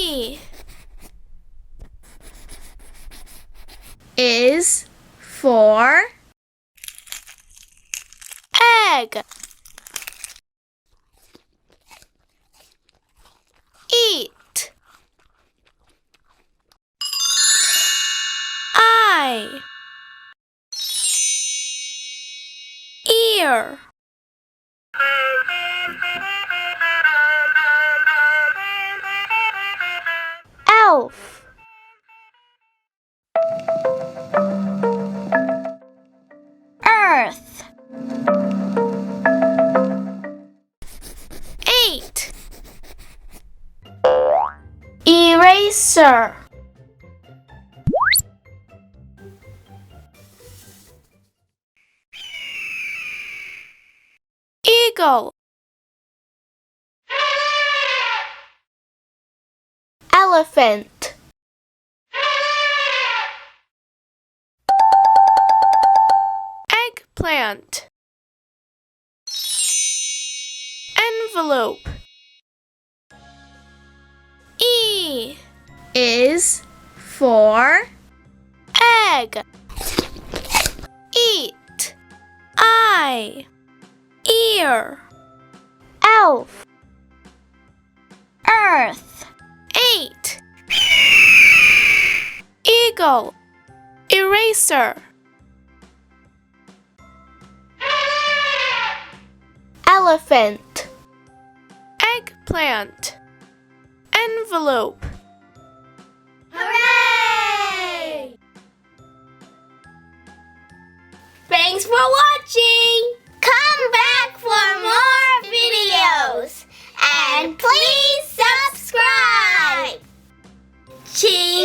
E is for egg. Eat. I. Ear. Elf. Earth. 8. Eraser. Eagle. Elephant. Eggplant. Envelope. E is for egg. Eat. I. Ear. Elf. Earth. 8. Eagle. Eraser. Elephant. Eggplant. Envelope. Hooray! Thanks for watching! Come back for more videos! And please subscribe! Cheese!